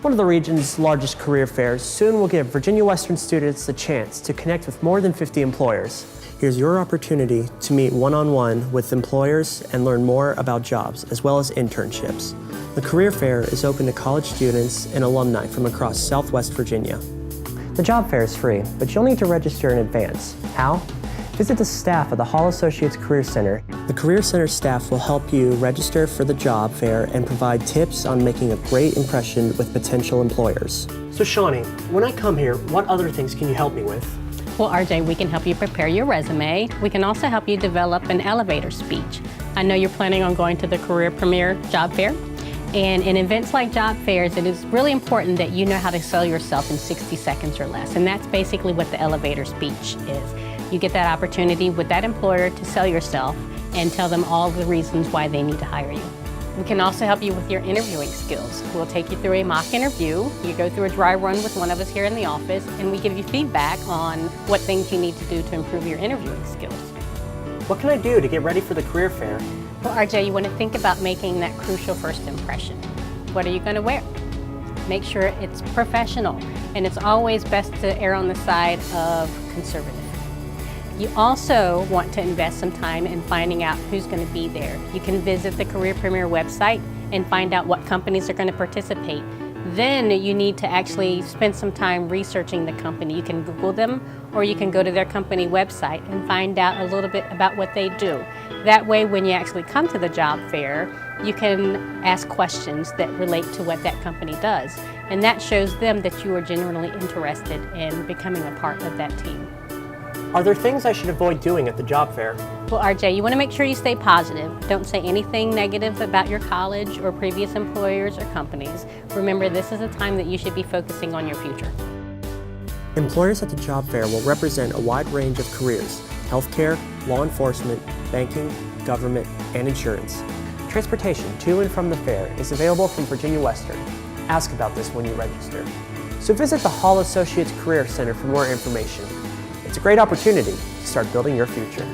One of the region's largest career fairs soon will give Virginia Western students the chance to connect with more than 50 employers. Here's your opportunity to meet one-on-one with employers and learn more about jobs, as well as internships. The career fair is open to college students and alumni from across Southwest Virginia. The job fair is free, but you'll need to register in advance. How? Visit the staff of the Hall Associates Career Center. The Career Center staff will help you register for the job fair and provide tips on making a great impression with potential employers. So Shawnee, when I come here, what other things can you help me with? Well, RJ, we can help you prepare your resume. We can also help you develop an elevator speech. I know you're planning on going to the Career Premier Job Fair. And in events like job fairs, it is really important that you know how to sell yourself in 60 seconds or less. And that's basically what the elevator speech is. You get that opportunity with that employer to sell yourself and tell them all the reasons why they need to hire you. We can also help you with your interviewing skills. We'll take you through a mock interview. You go through a dry run with one of us here in the office, and we give you feedback on what things you need to do to improve your interviewing skills. What can I do to get ready for the career fair? Well, RJ, you want to think about making that crucial first impression. What are you going to wear? Make sure it's professional, and it's always best to err on the side of conservative. You also want to invest some time in finding out who's going to be there. You can visit the Career Premier website and find out what companies are going to participate. Then you need to actually spend some time researching the company. You can Google them, or you can go to their company website and find out a little bit about what they do. That way, when you actually come to the job fair, you can ask questions that relate to what that company does. And that shows them that you are genuinely interested in becoming a part of that team. Are there things I should avoid doing at the job fair? Well, RJ, you want to make sure you stay positive. Don't say anything negative about your college or previous employers or companies. Remember, this is a time that you should be focusing on your future. Employers at the job fair will represent a wide range of careers: healthcare, law enforcement, banking, government, and insurance. Transportation to and from the fair is available from Virginia Western. Ask about this when you register. So visit the Hall Associates Career Center for more information. It's a great opportunity to start building your future.